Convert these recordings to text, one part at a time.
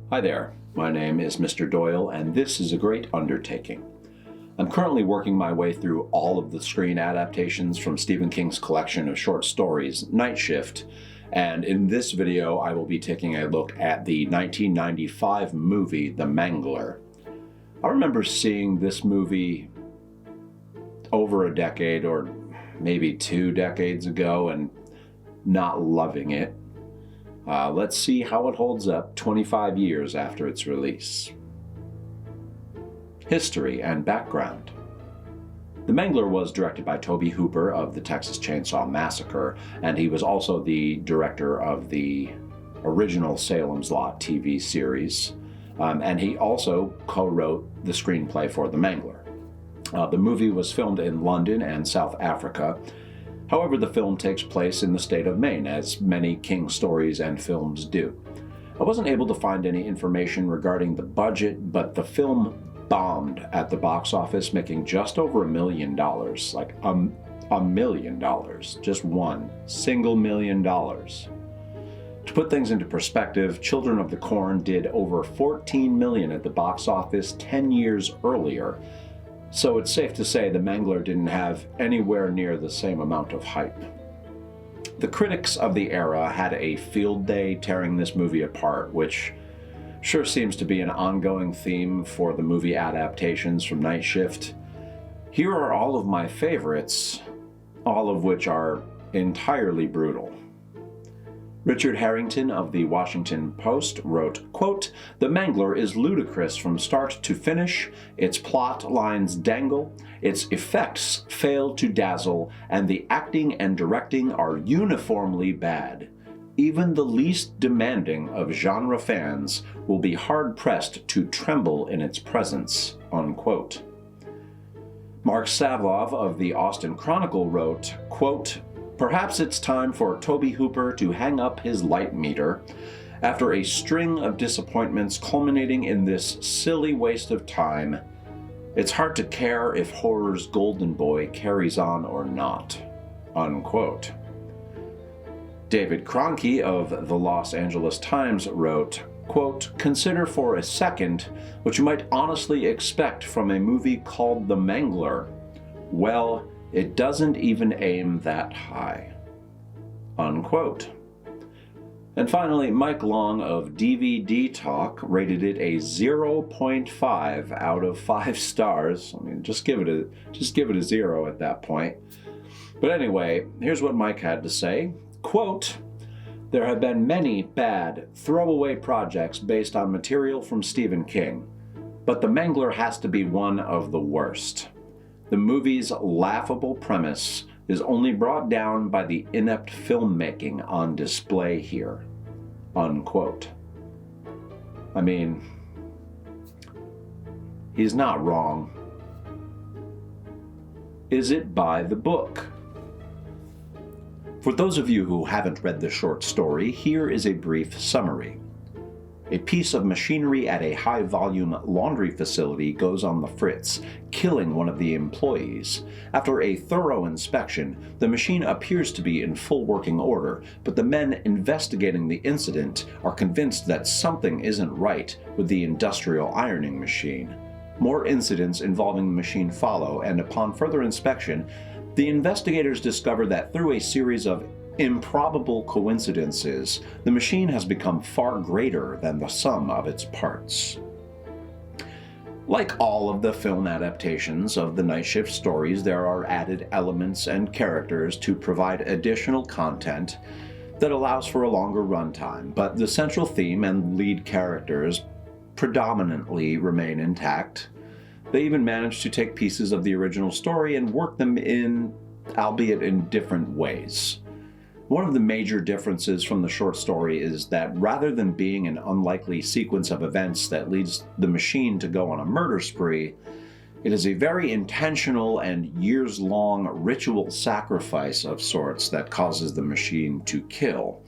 Hi there, my name is Mr. Doyle, and this is a great undertaking. I'm currently working my way through all of the screen adaptations from Stephen King's collection of short stories, Night Shift, and in this video I will be taking a look at the 1995 movie, The Mangler. I remember seeing this movie over a decade or maybe 2 decades ago and not loving it. Let's see how it holds up 25 years after its release. History and background. The Mangler was directed by Tobe Hooper of the Texas Chainsaw Massacre, and he was also the director of the original Salem's Lot TV series, and he also co-wrote the screenplay for The Mangler. The movie was filmed in London and South Africa. However, the film takes place in the state of Maine, as many King stories and films do. I wasn't able to find any information regarding the budget, but the film bombed at the box office, making just over $1 million, like $1 million, just $1 million. To put things into perspective, Children of the Corn did over $14 million at the box office 10 years earlier, so it's safe to say The Mangler didn't have anywhere near the same amount of hype. The critics of the era had a field day tearing this movie apart, which sure seems to be an ongoing theme for the movie adaptations from Night Shift. Here are all of my favorites, all of which are entirely brutal. Richard Harrington of the Washington Post wrote, quote, "The Mangler is ludicrous from start to finish, its plot lines dangle, its effects fail to dazzle, and the acting and directing are uniformly bad. Even the least demanding of genre fans will be hard-pressed to tremble in its presence," unquote. Mark Savlov of the Austin Chronicle wrote, quote, "Perhaps it's time for Tobe Hooper to hang up his light meter. After a string of disappointments culminating in this silly waste of time, it's hard to care if horror's golden boy carries on or not," unquote. David Kroenke of the Los Angeles Times wrote, quote, "Consider for a second what you might honestly expect from a movie called The Mangler. Well, it doesn't even aim that high," unquote. And finally, Mike Long of DVD Talk rated it a 0.5 out of 5 stars. I mean, just give it a 0 at that point. But anyway, here's what Mike had to say. Quote, "There have been many bad, throwaway projects based on material from Stephen King, but The Mangler has to be one of the worst. The movie's laughable premise is only brought down by the inept filmmaking on display here," unquote. I mean, he's not wrong. Is it by the book? For those of you who haven't read the short story, here is a brief summary. A piece of machinery at a high-volume laundry facility goes on the fritz, killing one of the employees. After a thorough inspection, the machine appears to be in full working order, but the men investigating the incident are convinced that something isn't right with the industrial ironing machine. More incidents involving the machine follow, and upon further inspection, the investigators discover that through a series of improbable coincidences, the machine has become far greater than the sum of its parts. Like all of the film adaptations of the Night Shift stories, there are added elements and characters to provide additional content that allows for a longer runtime, but the central theme and lead characters predominantly remain intact. They even manage to take pieces of the original story and work them in, albeit in different ways. One of the major differences from the short story is that rather than being an unlikely sequence of events that leads the machine to go on a murder spree, it is a very intentional and years-long ritual sacrifice of sorts that causes the machine to kill.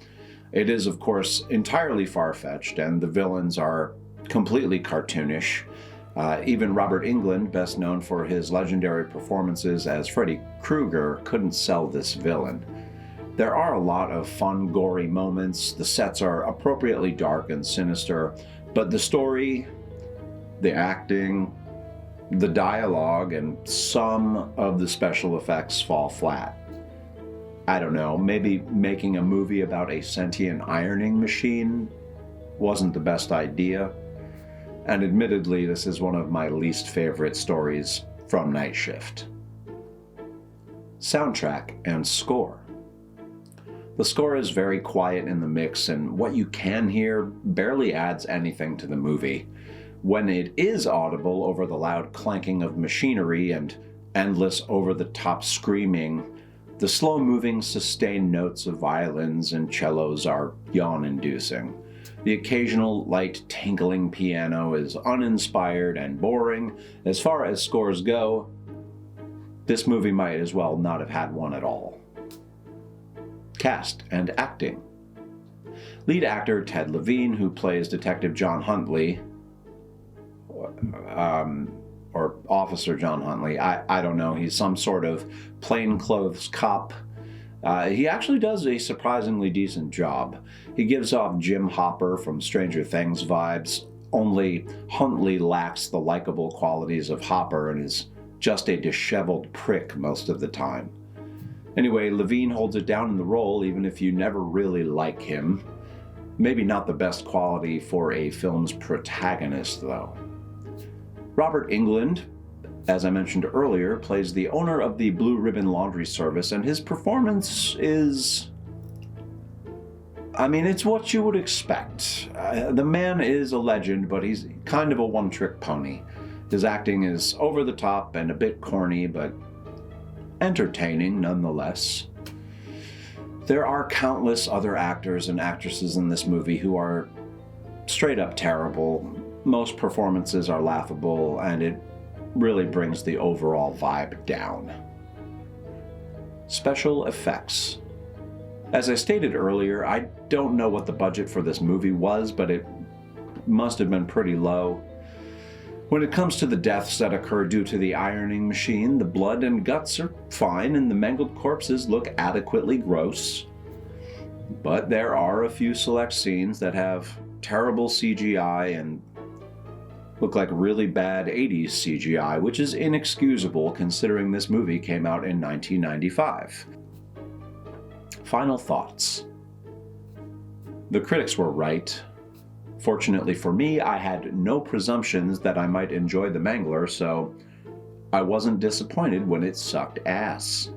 It is, of course, entirely far-fetched, and the villains are completely cartoonish. Even Robert Englund, best known for his legendary performances as Freddy Krueger, couldn't sell this villain. There are a lot of fun, gory moments. The sets are appropriately dark and sinister. But the story, the acting, the dialogue, and some of the special effects fall flat. I don't know, maybe making a movie about a sentient ironing machine wasn't the best idea. And admittedly, this is one of my least favorite stories from Night Shift. Soundtrack and score. The score is very quiet in the mix, and what you can hear barely adds anything to the movie. When it is audible over the loud clanking of machinery and endless over-the-top screaming, the slow-moving, sustained notes of violins and cellos are yawn-inducing. The occasional light tinkling piano is uninspired and boring. As far as scores go, this movie might as well not have had one at all. Cast and acting. Lead actor Ted Levine, who plays Detective John Huntley, or Officer John Huntley, I don't know, he's some sort of plainclothes cop. He actually does a surprisingly decent job. He gives off Jim Hopper from Stranger Things vibes, only Huntley lacks the likable qualities of Hopper and is just a disheveled prick most of the time. Anyway, Levine holds it down in the role even if you never really like him. Maybe not the best quality for a film's protagonist, though. Robert Englund, as I mentioned earlier, plays the owner of the Blue Ribbon Laundry Service, and his performance is... it's what you would expect. The man is a legend, but he's kind of a one-trick pony. His acting is over the top and a bit corny, but entertaining nonetheless. There are countless other actors and actresses in this movie who are straight up terrible. Most performances are laughable, and it really brings the overall vibe down. Special effects. As I stated earlier, I don't know what the budget for this movie was, but it must have been pretty low. When it comes to the deaths that occur due to the ironing machine, the blood and guts are fine and the mangled corpses look adequately gross. But there are a few select scenes that have terrible CGI and look like really bad 80s CGI, which is inexcusable considering this movie came out in 1995. Final thoughts. The critics were right. Fortunately for me, I had no presumptions that I might enjoy The Mangler, so I wasn't disappointed when it sucked ass.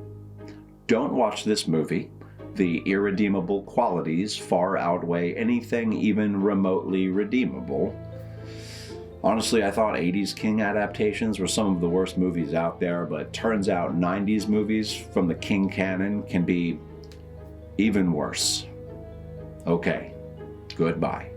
Don't watch this movie. The irredeemable qualities far outweigh anything even remotely redeemable. Honestly, I thought 80's King adaptations were some of the worst movies out there, but turns out 90's movies from the King canon can be even worse. Okay, goodbye.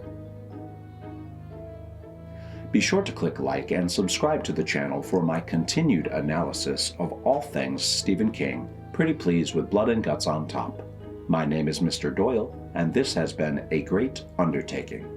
Be sure to click like and subscribe to the channel for my continued analysis of all things Stephen King, pretty please with blood and guts on top. My name is Mr. Doyle, and this has been a great undertaking.